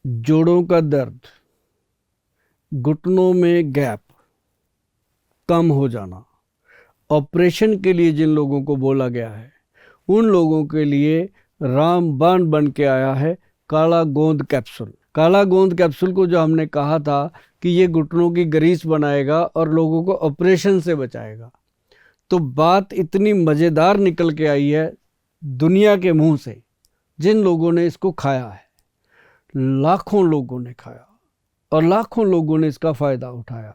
जोड़ों का दर्द, घुटनों में गैप कम हो जाना, ऑपरेशन के लिए जिन लोगों को बोला गया है उन लोगों के लिए रामबाण बन के आया है काला गोंद कैप्सूल। काला गोंद कैप्सूल को जो हमने कहा था कि ये घुटनों की ग्रीस बनाएगा और लोगों को ऑपरेशन से बचाएगा, तो बात इतनी मज़ेदार निकल के आई है दुनिया के मुंह से। जिन लोगों ने इसको खाया है, लाखों लोगों ने खाया और लाखों लोगों ने इसका फ़ायदा उठाया।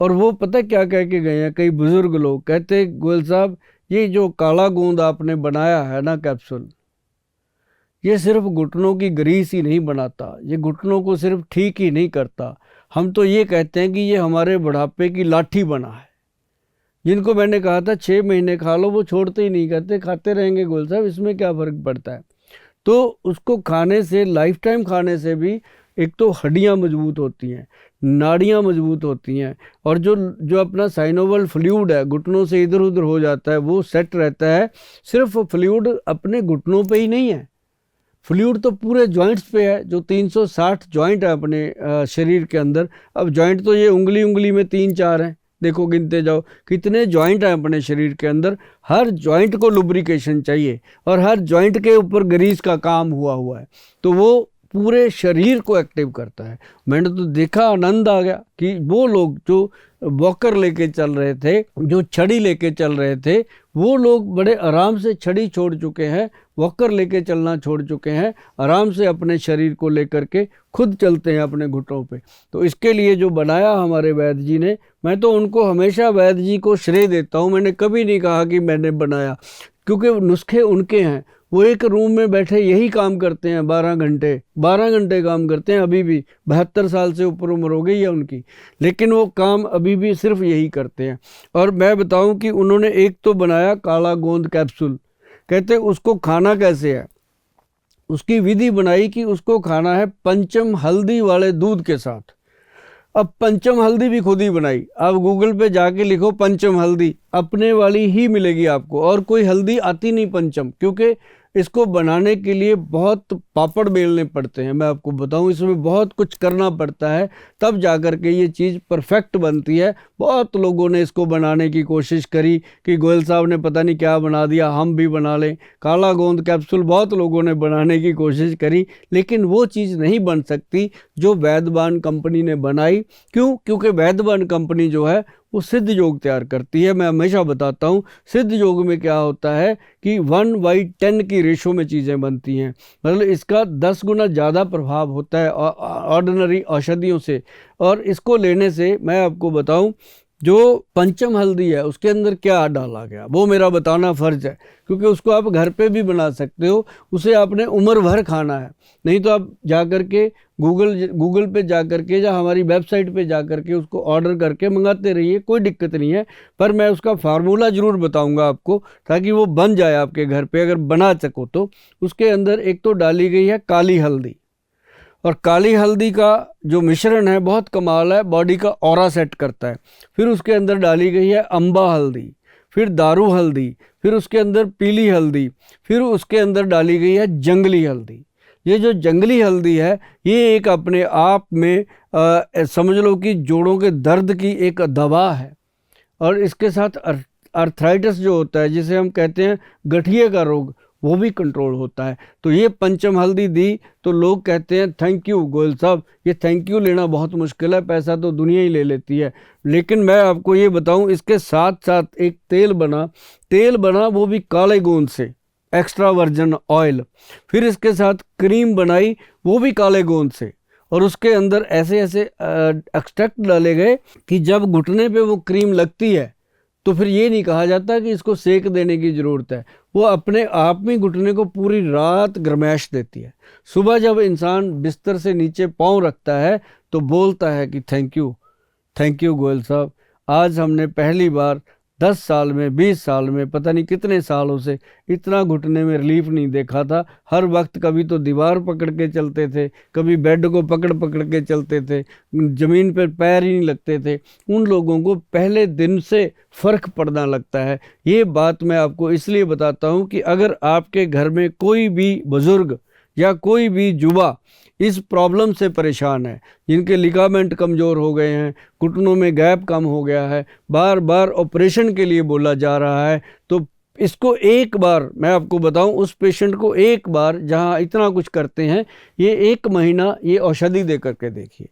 और वो पता क्या कह के गए हैं, कई बुजुर्ग लोग कहते, गोयल साहब ये जो काला गोंद आपने बनाया है ना कैप्सूल, ये सिर्फ घुटनों की ग्रीस ही नहीं बनाता, ये घुटनों को सिर्फ ठीक ही नहीं करता, हम तो ये कहते हैं कि ये हमारे बुढ़ापे की लाठी बना है। जिनको मैंने कहा था 6 महीने खा लो, वो छोड़ते ही नहीं, कहते खाते रहेंगे गोयल साहब, इसमें क्या फ़र्क पड़ता है। तो उसको खाने से, लाइफ टाइम खाने से भी एक तो हड्डियाँ मजबूत होती हैं, नाड़ियाँ मजबूत होती हैं, और जो जो अपना साइनोवल फ्लूइड है घुटनों से इधर उधर हो जाता है वो सेट रहता है। सिर्फ फ्लूइड अपने घुटनों पे ही नहीं है, फ्लूइड तो पूरे जॉइंट्स पे है। जो 360 जॉइंट है अपने शरीर के अंदर। अब जॉइंट तो ये उंगली उंगली में 3-4 हैं, देखो गिनते जाओ कितने जॉइंट हैं अपने शरीर के अंदर। हर जॉइंट को लुब्रिकेशन चाहिए और हर जॉइंट के ऊपर ग्रीस का काम हुआ है, तो वो पूरे शरीर को एक्टिव करता है। मैंने तो देखा, आनंद आ गया कि वो लोग जो वॉकर लेके चल रहे थे, जो छड़ी लेके चल रहे थे, वो लोग बड़े आराम से छड़ी छोड़ चुके हैं, वॉकर लेके चलना छोड़ चुके हैं, आराम से अपने शरीर को लेकर के खुद चलते हैं अपने घुटनों पे। तो इसके लिए जो बनाया हमारे वैद्य जी ने, मैं तो उनको हमेशा वैद्य जी को श्रेय देता हूँ। मैंने कभी नहीं कहा कि मैंने बनाया, क्योंकि नुस्खे उनके हैं। वो एक रूम में बैठे यही काम करते हैं, 12 घंटे काम करते हैं। अभी भी 72 साल से ऊपर उम्र हो गई है उनकी, लेकिन वो काम अभी भी सिर्फ यही करते हैं। और मैं बताऊं कि उन्होंने एक तो बनाया काला गोंद कैप्सूल, कहते उसको खाना कैसे है, उसकी विधि बनाई कि उसको खाना है पंचम हल्दी वाले दूध के साथ। अब पंचम हल्दी भी खुद ही बनाई। आप गूगल पे जाके लिखो पंचम हल्दी, अपने वाली ही मिलेगी आपको, और कोई हल्दी आती नहीं पंचम, क्योंकि इसको बनाने के लिए बहुत पापड़ बेलने पड़ते हैं। मैं आपको बताऊं, इसमें बहुत कुछ करना पड़ता है, तब जाकर के ये चीज़ परफेक्ट बनती है। बहुत लोगों ने इसको बनाने की कोशिश करी कि गोयल साहब ने पता नहीं क्या बना दिया, हम भी बना लें। काला गोंद कैप्सूल बहुत लोगों ने बनाने की कोशिश करी, लेकिन वो चीज़ नहीं बन सकती जो वैद्यबान कंपनी ने बनाई। क्यों? क्योंकि वैद्यबान कंपनी जो है वो सिद्ध योग तैयार करती है। मैं हमेशा बताता हूँ, सिद्ध योग में क्या होता है कि 1/10 की रेशो में चीज़ें बनती हैं, मतलब इसका 10 गुना ज़्यादा प्रभाव होता है ऑर्डिनरी औषधियों से। और इसको लेने से मैं आपको बताऊं, जो पंचम हल्दी है उसके अंदर क्या डाला गया वो मेरा बताना फ़र्ज है, क्योंकि उसको आप घर पे भी बना सकते हो, उसे आपने उम्र भर खाना है। नहीं तो आप जा कर के गूगल पे जा कर के या हमारी वेबसाइट पे जा कर के उसको ऑर्डर करके मंगाते रहिए, कोई दिक्कत नहीं है। पर मैं उसका फार्मूला ज़रूर बताऊंगा आपको, ताकि वो बन जाए आपके घर पे, अगर बना सको तो। उसके अंदर एक तो डाली गई है काली हल्दी, और काली हल्दी का जो मिश्रण है बहुत कमाल है, बॉडी का ऑरा सेट करता है। फिर उसके अंदर डाली गई है अम्बा हल्दी, फिर दारू हल्दी, फिर उसके अंदर पीली हल्दी, फिर उसके अंदर डाली गई है जंगली हल्दी। ये जो जंगली हल्दी है, ये एक अपने आप में समझ लो कि जोड़ों के दर्द की एक दवा है। और इसके साथ अर्थराइटिस जो होता है, जिसे हम कहते हैं गठिए का रोग, वो भी कंट्रोल होता है। तो ये पंचम हल्दी दी तो लोग कहते हैं थैंक यू गोयल साहब। ये थैंक यू लेना बहुत मुश्किल है, पैसा तो दुनिया ही ले लेती है। लेकिन मैं आपको ये बताऊं, इसके साथ साथ एक तेल बना वो भी काले गोंद से, एक्स्ट्रा वर्जिन ऑयल। फिर इसके साथ क्रीम बनाई, वो भी काले गोंद से, और उसके अंदर ऐसे ऐसे एक्सट्रैक्ट डाले गए कि जब घुटने पे वो क्रीम लगती है तो फिर ये नहीं कहा जाता कि इसको सेक देने की ज़रूरत है, वो अपने आप में घुटने को पूरी रात गर्मैश देती है। सुबह जब इंसान बिस्तर से नीचे पाँव रखता है तो बोलता है कि थैंक यू गोयल साहब, आज हमने पहली बार 10 साल में, 20 साल में, पता नहीं कितने सालों से इतना घुटने में रिलीफ नहीं देखा था। हर वक्त कभी तो दीवार पकड़ के चलते थे, कभी बेड को पकड़ पकड़ के चलते थे, ज़मीन पर पैर ही नहीं लगते थे। उन लोगों को पहले दिन से फ़र्क पड़ना लगता है। ये बात मैं आपको इसलिए बताता हूँ कि अगर आपके घर में कोई भी बुज़ुर्ग या कोई भी युवा इस प्रॉब्लम से परेशान है, जिनके लिगामेंट कमज़ोर हो गए हैं, घुटनों में गैप कम हो गया है, बार बार ऑपरेशन के लिए बोला जा रहा है, तो इसको एक बार मैं आपको बताऊं, उस पेशेंट को एक बार जहां इतना कुछ करते हैं, ये 1 महीना ये औषधि दे करके देखिए।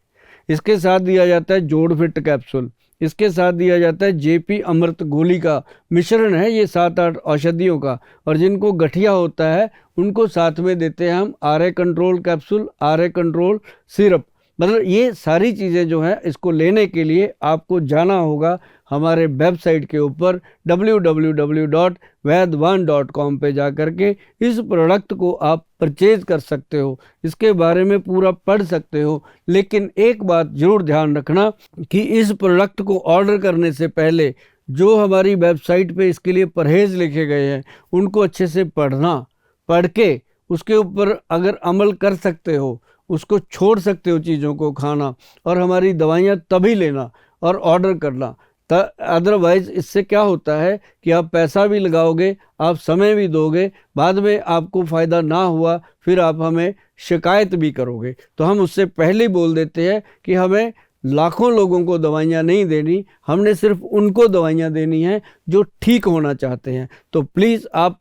इसके साथ दिया जाता है जोड़ फिट कैप्सूल, इसके साथ दिया जाता है जेपी अमृत गोली का मिश्रण है ये 7-8 औषधियों का, और जिनको गठिया होता है उनको साथ में देते हैं हम RA control capsule, RA control syrup. मतलब ये सारी चीज़ें जो हैं, इसको लेने के लिए आपको जाना होगा हमारे वेबसाइट के ऊपर www.vaidwan.com पे जा कर के इस प्रोडक्ट को आप परचेज कर सकते हो, इसके बारे में पूरा पढ़ सकते हो। लेकिन एक बात ज़रूर ध्यान रखना कि इस प्रोडक्ट को ऑर्डर करने से पहले जो हमारी वेबसाइट पे इसके लिए परहेज़ लिखे गए हैं उनको अच्छे से पढ़ना, पढ़ के उसके ऊपर अगर अमल कर सकते हो, उसको छोड़ सकते हो चीज़ों को खाना, और हमारी दवाइयाँ तभी लेना और ऑर्डर करना। अदरवाइज़ इससे क्या होता है कि आप पैसा भी लगाओगे, आप समय भी दोगे, बाद में आपको फ़ायदा ना हुआ फिर आप हमें शिकायत भी करोगे। तो हम उससे पहले ही बोल देते हैं कि हमें लाखों लोगों को दवाइयाँ नहीं देनी, हमने सिर्फ उनको दवाइयाँ देनी हैं जो ठीक होना चाहते हैं। तो प्लीज़ आप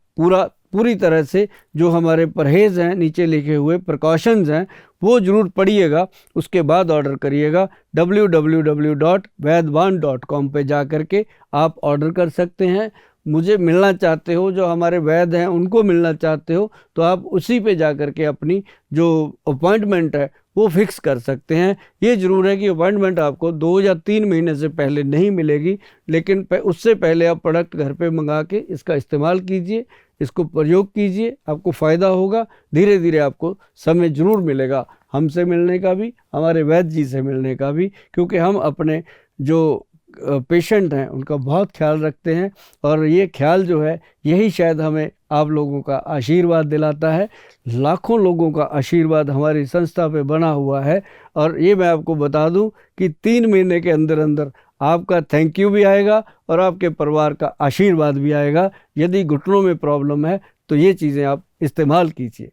पूरी तरह से जो हमारे परहेज़ हैं, नीचे लिखे हुए प्रिकॉशंस हैं, वो ज़रूर पढ़िएगा, उसके बाद ऑर्डर करिएगा। www.vaidwan.com पे जा कर के आप ऑर्डर कर सकते हैं। मुझे मिलना चाहते हो, जो हमारे वैद्य हैं उनको मिलना चाहते हो, तो आप उसी पे जा कर के अपनी जो अपॉइंटमेंट है वो फिक्स कर सकते हैं। ये ज़रूर है कि अपॉइंटमेंट आपको 2 या 3 महीने से पहले नहीं मिलेगी, लेकिन उससे पहले आप प्रोडक्ट घर पे मंगा के इसका इस्तेमाल कीजिए, इसको प्रयोग कीजिए, आपको फ़ायदा होगा। धीरे धीरे आपको समय ज़रूर मिलेगा हमसे मिलने का भी, हमारे वैद्य जी से मिलने का भी, क्योंकि हम अपने जो पेशेंट हैं उनका बहुत ख्याल रखते हैं, और ये ख्याल जो है यही शायद हमें आप लोगों का आशीर्वाद दिलाता है। लाखों लोगों का आशीर्वाद हमारी संस्था पे बना हुआ है, और ये मैं आपको बता दूं कि 3 महीने के अंदर अंदर आपका थैंक यू भी आएगा और आपके परिवार का आशीर्वाद भी आएगा। यदि घुटनों में प्रॉब्लम है तो ये चीज़ें आप इस्तेमाल कीजिए।